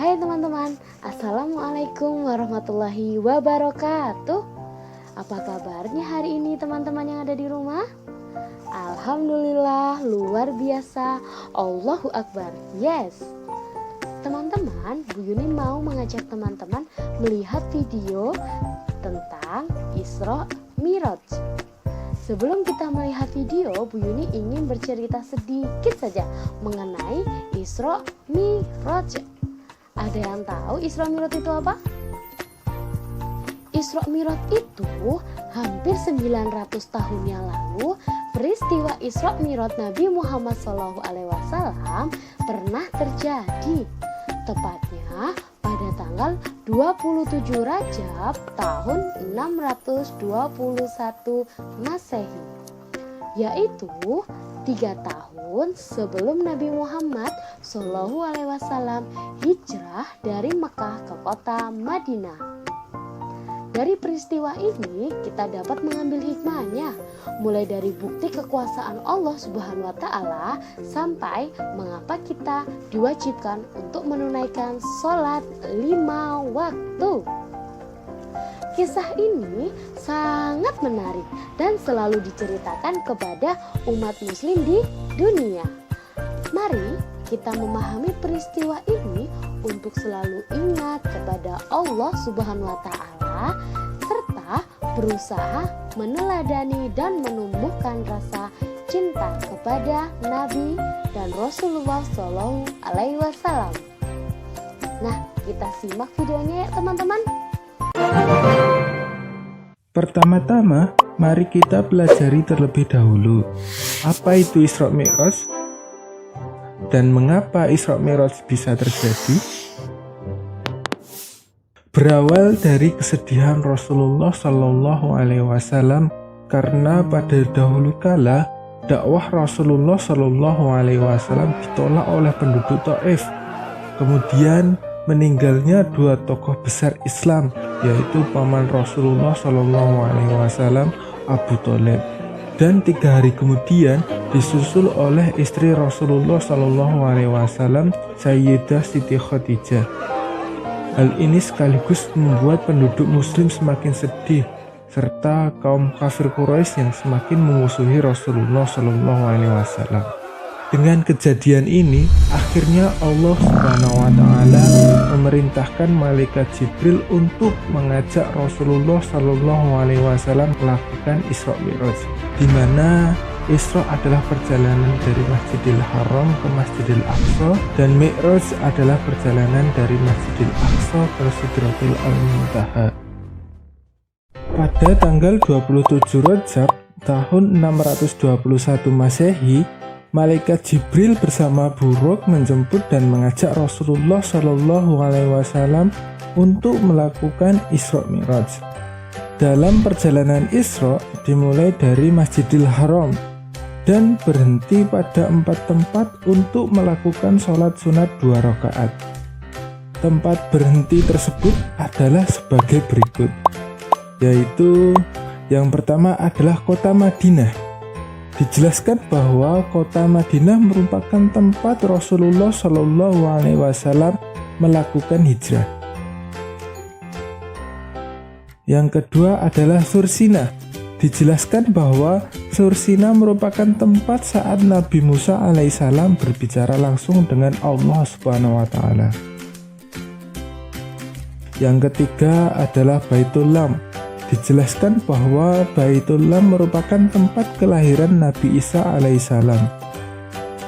Hai teman-teman, Assalamualaikum warahmatullahi wabarakatuh. Apa kabarnya hari ini teman-teman yang ada di rumah? Alhamdulillah, luar biasa. Allahu Akbar. Yes. Teman-teman, Bu Yuni mau mengajak teman-teman melihat video tentang Isra Miraj. Sebelum kita melihat video, Bu Yuni ingin bercerita sedikit saja mengenai Isra Miraj. Ada yang tahu Isra Miraj itu apa? Isra Miraj itu hampir 900 tahun yang lalu, peristiwa Isra Miraj Nabi Muhammad SAW pernah terjadi. Tepatnya pada tanggal 27 Rajab tahun 621 Masehi, yaitu 3 tahun sebelum Nabi Muhammad SAW hijrah dari Mekah ke kota Madinah. Dari peristiwa ini kita dapat mengambil hikmahnya, mulai dari bukti kekuasaan Allah Subhanahu wa Ta'ala sampai mengapa kita diwajibkan untuk menunaikan sholat 5 waktu. Kisah ini sangat menarik dan selalu diceritakan kepada umat muslim di dunia. Mari kita memahami peristiwa ini untuk selalu ingat kepada Allah Subhanahu wa Ta'ala serta berusaha meneladani dan menumbuhkan rasa cinta kepada Nabi dan Rasulullah SAW. Nah, kita simak videonya ya teman-teman. Pertama-tama, mari kita pelajari terlebih dahulu apa itu Isra Mi'raj dan mengapa Isra Mi'raj bisa terjadi. Berawal dari kesedihan Rasulullah Shallallahu Alaihi Wasallam karena pada dahulu kala dakwah Rasulullah Shallallahu Alaihi Wasallam ditolak oleh penduduk Taif. Kemudian meninggalnya 2 tokoh besar Islam, yaitu paman Rasulullah Shallallahu Alaihi Wasallam Abu Thalib, dan 3 hari kemudian disusul oleh istri Rasulullah Shallallahu Alaihi Wasallam Sayyidah Siti Khadijah. Hal ini sekaligus membuat penduduk Muslim semakin sedih, serta kaum kafir Quraisy yang semakin memusuhi Rasulullah Shallallahu Alaihi Wasallam. Dengan kejadian ini, akhirnya Allah Subhanahu wa Ta'ala memerintahkan malaikat Jibril untuk mengajak Rasulullah Shallallahu Alaihi Wasallam melakukan Isra Mi'raj, di mana Isra adalah perjalanan dari Masjidil Haram ke Masjidil Aqsa dan Mi'raj adalah perjalanan dari Masjidil Aqsa ke Sidratul Muntaha. Pada tanggal 27 Rajab tahun 621 Masehi, malaikat Jibril bersama buruk menjemput dan mengajak Rasulullah Shallallahu Alaihi Wasallam untuk melakukan Isra Mi'raj. Dalam perjalanan Isra dimulai dari Masjidil Haram dan berhenti pada 4 tempat untuk melakukan sholat sunat 2 rakaat. Tempat berhenti tersebut adalah sebagai berikut, yaitu yang pertama adalah kota Madinah. Dijelaskan bahwa kota Madinah merupakan tempat Rasulullah Shallallahu Alaihi Wasallam melakukan hijrah. Yang kedua adalah Sursina. Dijelaskan bahwa Sursina merupakan tempat saat Nabi Musa alaihissalam berbicara langsung dengan Allah Subhanahu wa Ta'ala. Yang ketiga adalah Baitul Lam. Dijelaskan bahwa Baitul Lam merupakan tempat kelahiran Nabi Isa alaihissalam.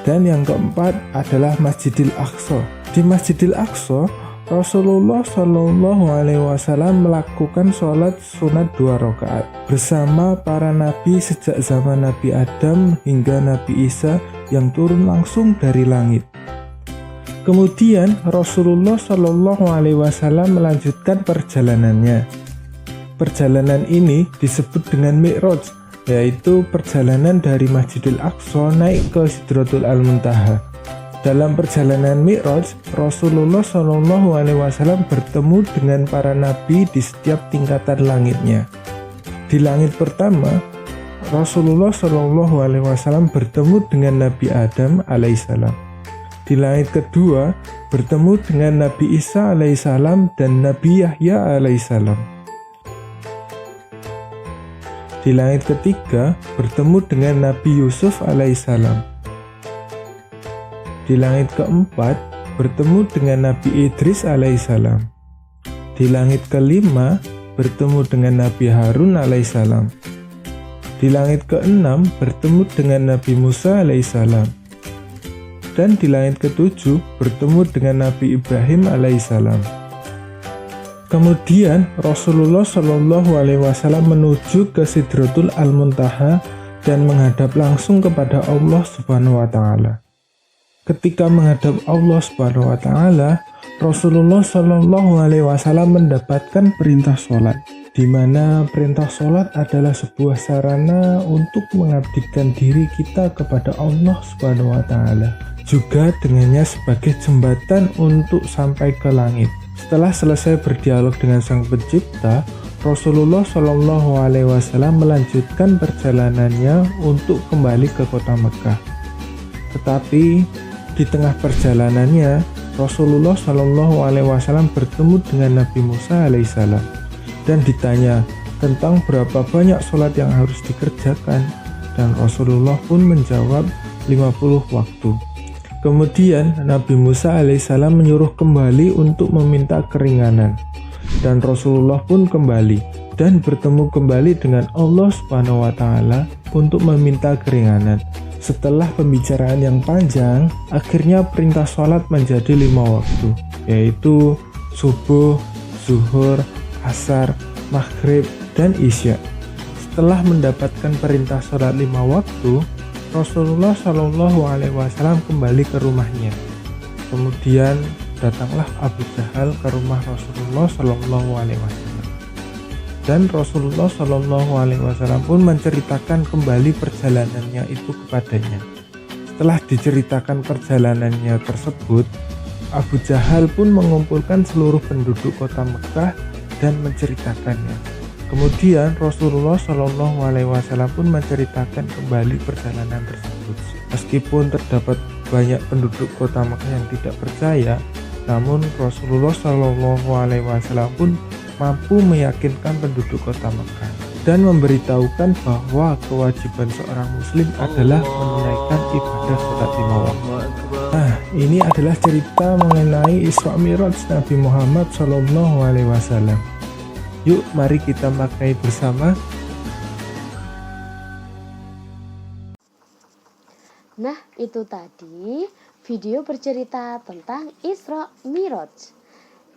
Dan yang keempat adalah Masjidil Aqsa. Di Masjidil Aqsa, Rasulullah Shallallahu Alaihi Wasallam melakukan sholat sunat 2 rakaat bersama para nabi sejak zaman Nabi Adam hingga Nabi Isa yang turun langsung dari langit. Kemudian Rasulullah Shallallahu Alaihi Wasallam melanjutkan perjalanannya. Perjalanan ini disebut dengan Mi'raj, yaitu perjalanan dari Masjidil Aqsa naik ke Sidratul Muntaha. Dalam perjalanan Mi'raj, Rasulullah Shallallahu Alaihi Wasallam bertemu dengan para nabi di setiap tingkatan langitnya. Di langit pertama, Rasulullah Shallallahu Alaihi Wasallam bertemu dengan Nabi Adam alaihissalam. Di langit kedua, bertemu dengan Nabi Isa alaihissalam dan Nabi Yahya alaihissalam. Di langit ketiga bertemu dengan Nabi Yusuf alaihissalam. Di langit keempat bertemu dengan Nabi Idris alaihissalam. Di langit kelima bertemu dengan Nabi Harun alaihissalam. Di langit keenam bertemu dengan Nabi Musa alaihissalam. Dan di langit ketujuh bertemu dengan Nabi Ibrahim alaihissalam. Kemudian Rasulullah Shallallahu Alaihi Wasallam menuju ke Sidratul Al-Muntaha dan menghadap langsung kepada Allah Subhanahu Wa Taala. Ketika menghadap Allah Subhanahu Wa Taala, Rasulullah Shallallahu Alaihi Wasallam mendapatkan perintah sholat, di mana perintah sholat adalah sebuah sarana untuk mengabdikan diri kita kepada Allah Subhanahu Wa Taala, juga dengannya sebagai jembatan untuk sampai ke langit. Setelah selesai berdialog dengan Sang Pencipta, Rasulullah Shallallahu Alaihi Wasallam melanjutkan perjalanannya untuk kembali ke kota Mekah. Tetapi di tengah perjalanannya, Rasulullah Shallallahu Alaihi Wasallam bertemu dengan Nabi Musa alaihissalam dan ditanya tentang berapa banyak sholat yang harus dikerjakan, dan Rasulullah pun menjawab 50 waktu. Kemudian Nabi Musa alaihissalam menyuruh kembali untuk meminta keringanan, dan Rasulullah pun kembali dan bertemu kembali dengan Allah Subhanahu Wa Taala untuk meminta keringanan. Setelah pembicaraan yang panjang, akhirnya perintah sholat menjadi 5 waktu, yaitu subuh, zuhur, asar, maghrib, dan isya. Setelah mendapatkan perintah sholat 5 waktu, Rasulullah Shallallahu Alaihi Wasallam kembali ke rumahnya. Kemudian datanglah Abu Jahal ke rumah Rasulullah Shallallahu Alaihi Wasallam, dan Rasulullah Shallallahu Alaihi Wasallam pun menceritakan kembali perjalanannya itu kepadanya. Setelah diceritakan perjalanannya tersebut, Abu Jahal pun mengumpulkan seluruh penduduk kota Mekah dan menceritakannya. Kemudian Rasulullah Shallallahu Alaihi Wasallam pun menceritakan kembali perjalanan tersebut. Meskipun terdapat banyak penduduk kota Mekah yang tidak percaya, namun Rasulullah Shallallahu Alaihi Wasallam pun mampu meyakinkan penduduk kota Mekah dan memberitahukan bahwa kewajiban seorang Muslim adalah menunaikan ibadah sholat 5 waktu. Nah, ini adalah cerita mengenai Isra Mi'raj Nabi Muhammad Shallallahu Alaihi Wasallam. Yuk, mari kita maknai bersama. Nah, itu tadi video bercerita tentang Isra Mi'raj.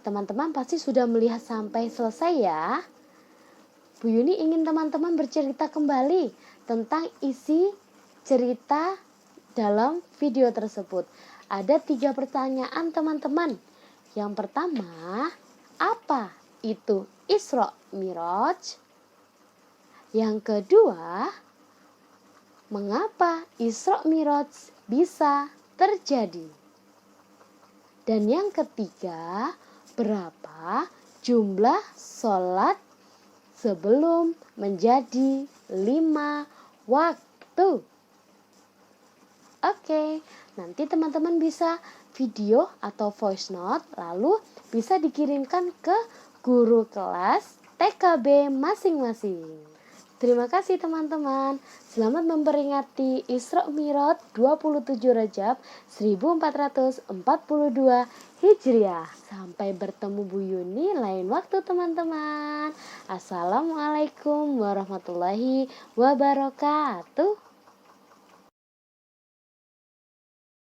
Teman-teman pasti sudah melihat sampai selesai ya. Bu Yuni ingin teman-teman bercerita kembali tentang isi cerita dalam video tersebut. Ada 3 pertanyaan teman-teman. Yang pertama, apa itu Isra Mi'raj? Yang kedua, mengapa Isra Mi'raj bisa terjadi? Dan yang ketiga, berapa jumlah sholat sebelum menjadi 5 waktu? Oke, nanti teman-teman bisa video atau voice note, lalu bisa dikirimkan ke guru kelas TKB masing-masing. Terima kasih teman-teman. Selamat memperingati Isra Mi'raj 27 Rajab 1442 Hijriah. Sampai bertemu Bu Yuni lain waktu teman-teman. Assalamualaikum warahmatullahi wabarakatuh.